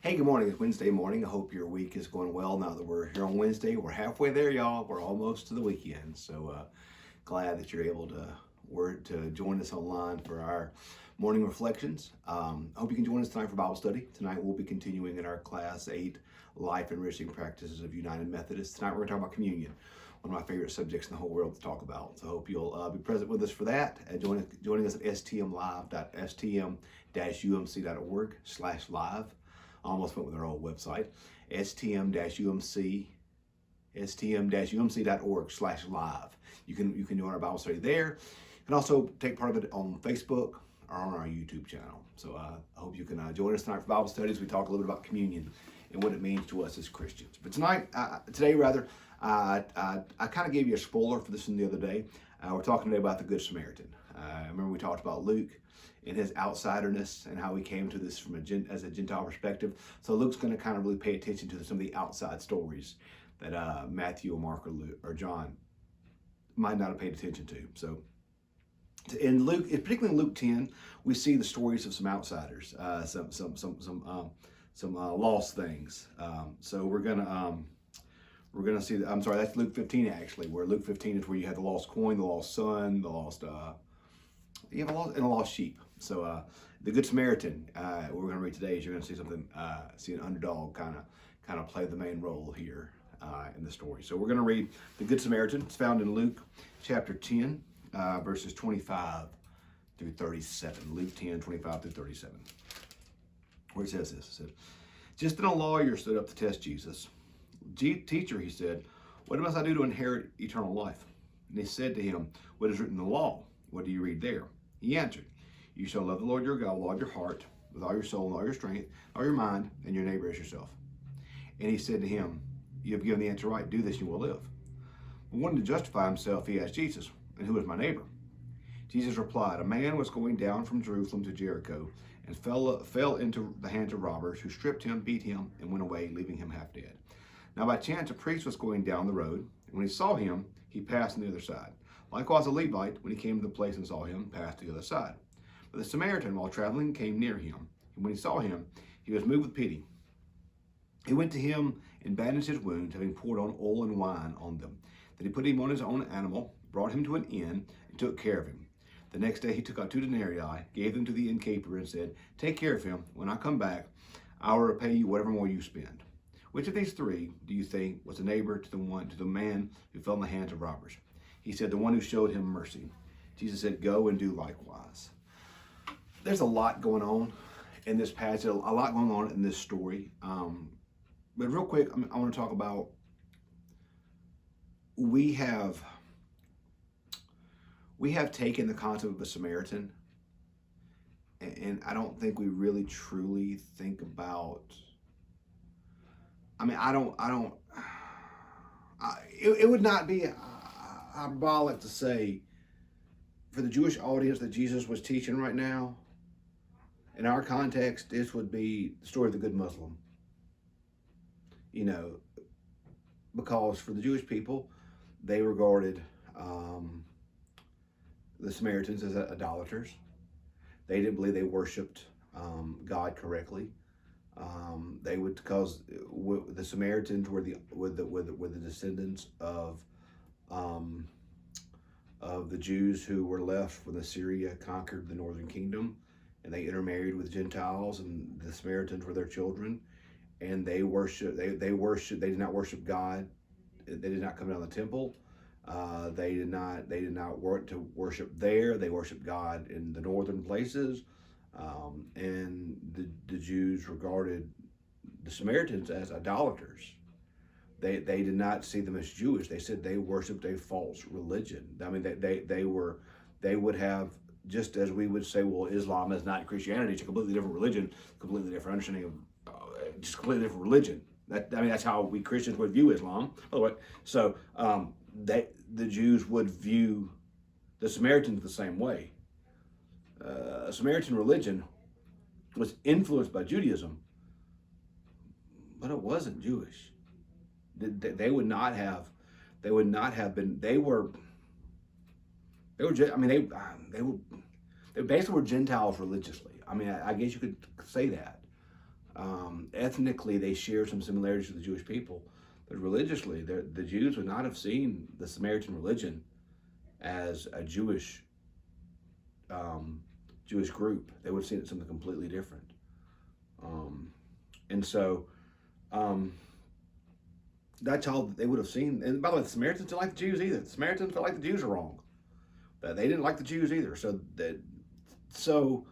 Hey, good morning. It's Wednesday morning. I hope your week is going well. Now that we're here on Wednesday, we're halfway there, y'all. We're almost to the weekend. So glad that you're able to join us online for our morning reflections. I hope you can join us tonight for Bible study. Tonight we'll be continuing in our Class 8 Life Enriching Practices of United Methodists. Tonight we're going to talk about communion, one of my favorite subjects in the whole world to talk about. So I hope you'll be present with us for that. Joining us at stmlive.stm-umc.org/live. I almost went with our old website, stm-umc.org/live. You can join our Bible study there, and also take part of it on Facebook or on our YouTube channel. So I hope you can join us tonight for Bible studies. We talk a little bit about communion and what it means to us as Christians. But today, I kind of gave you a spoiler for this one the other day. We're talking today about the Good Samaritan. Remember we talked about Luke and his outsiderness and how he came to this as a Gentile perspective. So Luke's going to kind of really pay attention to some of the outside stories that Matthew or Mark or John might not have paid attention to. So in Luke, particularly in Luke 10, we see the stories of some outsiders, some lost things. So we're gonna see. I'm sorry, that's Luke 15 actually. Where Luke 15 is where you have the lost coin, the lost son, the lost you have a lost sheep. So the Good Samaritan, what we're going to read today is you're going to see see an underdog kind of play the main role here in the story. So we're going to read the Good Samaritan. It's found in Luke chapter 10, verses 25 through 37. Luke 10, 25 through 37. Where it says this. It said, "Just then a lawyer stood up to test Jesus. 'Teacher,' he said, 'what must I do to inherit eternal life?' And he said to him, 'What is written in the law? What do you read there?' He answered, 'You shall love the Lord your God with all your heart, with all your soul, and all your strength, all your mind, and your neighbor as yourself.' And he said to him, 'You have given the answer right. Do this, and you will live.' But wanting to justify himself, he asked Jesus, 'And who is my neighbor?' Jesus replied, 'A man was going down from Jerusalem to Jericho and fell into the hands of robbers, who stripped him, beat him, and went away, leaving him half dead. Now by chance a priest was going down the road, and when he saw him, he passed on the other side. Likewise a Levite, when he came to the place and saw him, passed to the other side. But the Samaritan, while traveling, came near him, and when he saw him, he was moved with pity. He went to him and bandaged his wounds, having poured on oil and wine on them. Then he put him on his own animal, brought him to an inn, and took care of him. The next day he took out 2 denarii, gave them to the innkeeper, and said, 'Take care of him. When I come back, I will repay you whatever more you spend.' Which of these 3 do you think was a neighbor to the man who fell in the hands of robbers?" He said, "The one who showed him mercy." Jesus said, "Go and do likewise." There's a lot going on in this passage, a lot going on in this story. But real quick, I want to talk about we have taken the concept of a Samaritan, and I don't think we really truly think about. It would not be hyperbolic to say for the Jewish audience that Jesus was teaching right now, in our context, this would be the story of the good Muslim. Because for the Jewish people, they regarded the Samaritans as idolaters. They didn't believe they worshipped God correctly. They would, because the Samaritans were the descendants of the Jews who were left when Assyria conquered the northern kingdom, and they intermarried with Gentiles, and the Samaritans were their children, and they did not worship God. They did not come down to the temple. They did not work to worship there. They worshiped God in the northern places. And the Jews regarded the Samaritans as idolaters. They did not see them as Jewish. They said they worshipped a false religion. I mean, they would have, just as we would say, well, Islam is not Christianity. It's a completely different religion, completely different understanding of just completely different religion. That's how we Christians would view Islam, by the way. So the Jews would view the Samaritans the same way. Samaritan religion was influenced by Judaism, but it wasn't Jewish. They would not have been. They basically were Gentiles religiously. I mean, I guess you could say that. ethnically they share some similarities with the Jewish people, but religiously, the Jews would not have seen the Samaritan religion as a Jewish group. They would have seen it as something completely different. And so that's how they would have seen. And by the way, the Samaritans didn't like the Jews either. The Samaritans felt like the Jews were wrong. They didn't like the Jews either. So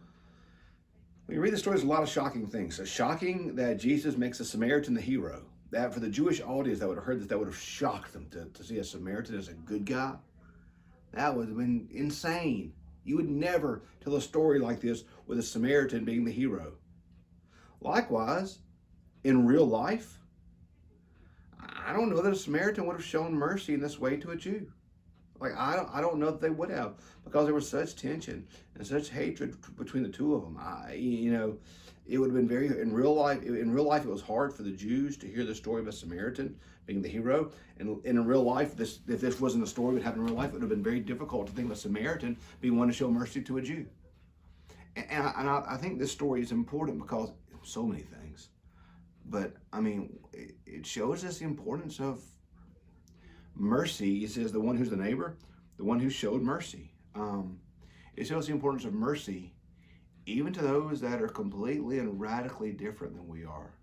when you read the story, there's a lot of shocking things. So shocking that Jesus makes a Samaritan the hero. That for the Jewish audience that would have heard this, that would have shocked them to see a Samaritan as a good guy. That would have been insane. You would never tell a story like this with a Samaritan being the hero. Likewise, in real life, I don't know that a Samaritan would have shown mercy in this way to a Jew. Like, I don't know that they would have, because there was such tension and such hatred between the two of them. It would have been very, in real life, it was hard for the Jews to hear the story of a Samaritan being the hero. And in real life, if this wasn't a story that happened in real life, it would have been very difficult to think of a Samaritan being one to show mercy to a Jew. And I think this story is important because so many things. But, I mean, it shows us the importance of mercy. He says the one who's the neighbor, the one who showed mercy. It shows the importance of mercy even to those that are completely and radically different than we are.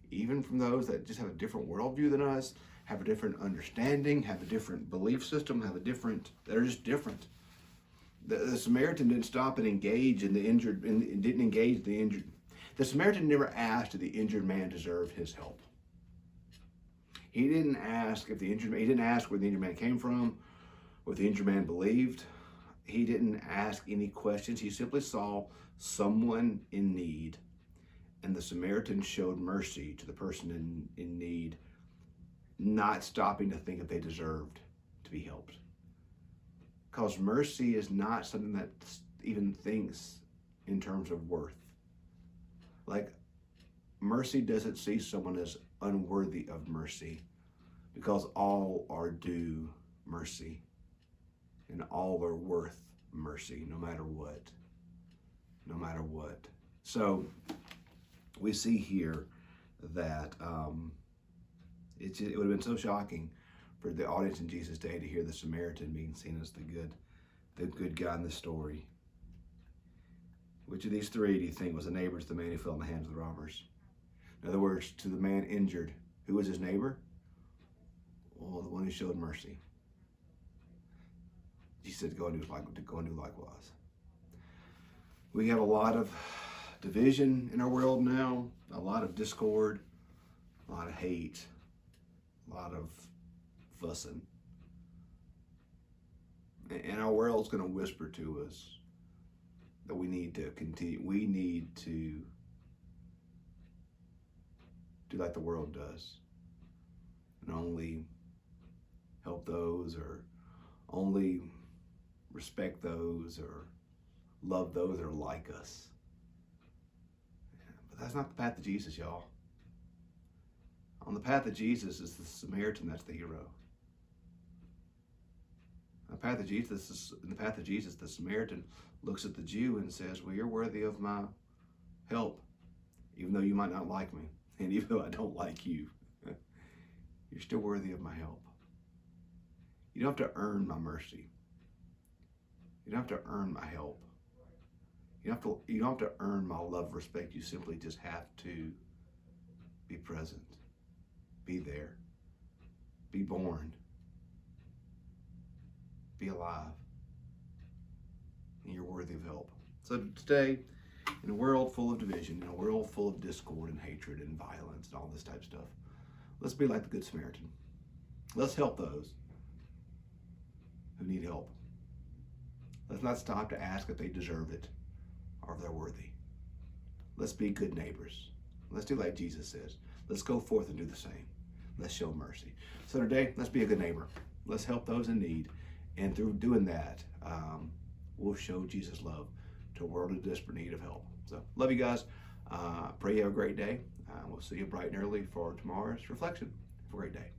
Even from those that just have a different worldview than us, have a different understanding, have a different belief system, that are just different. The Samaritan didn't stop and engage in the injured, and didn't engage the injured. The Samaritan never asked if the injured man deserved his help. He didn't ask he didn't ask where the injured man came from, what the injured man believed. He didn't ask any questions. He simply saw someone in need, and the Samaritan showed mercy to the person in need, not stopping to think if they deserved to be helped. Because mercy is not something that even thinks in terms of worth. Like, mercy doesn't see someone as unworthy of mercy, because all are due mercy and all are worth mercy, no matter what. So we see here that it would have been so shocking for the audience in Jesus' day to hear the Samaritan being seen as the good guy in the story. Which of these three do you think was the neighbor to the man who fell in the hands of the robbers? In other words, to the man injured, who was his neighbor? Well, the one who showed mercy. Jesus said, go and do likewise. We have a lot of division in our world now, a lot of discord, a lot of hate, a lot of fussing. And our world's going to whisper to us that we need to continue. We need to do like the world does, and only help those, or only respect those, or love those that are like us. But that's not the path of Jesus, y'all. On the path of Jesus is the Samaritan that's the hero. In the path of Jesus, the Samaritan looks at the Jew and says, well, you're worthy of my help, even though you might not like me, and even though I don't like you, you're still worthy of my help. You don't have to earn my mercy. You don't have to earn my help. You don't have to earn my love, respect. You simply just have to be present, be there, be born, be alive, and you're worthy of help. So today, in a world full of division, in a world full of discord and hatred and violence and all this type of stuff, let's be like the Good Samaritan. Let's help those who need help. Let's not stop to ask if they deserve it or if they're worthy. Let's be good neighbors. Let's do like Jesus says. Let's go forth and do the same. Let's show mercy. So today, let's be a good neighbor. Let's help those in need. And through doing that, we'll show Jesus' love to a world in desperate need of help. So, love you guys. Pray you have a great day. We'll see you bright and early for tomorrow's reflection. Have a great day.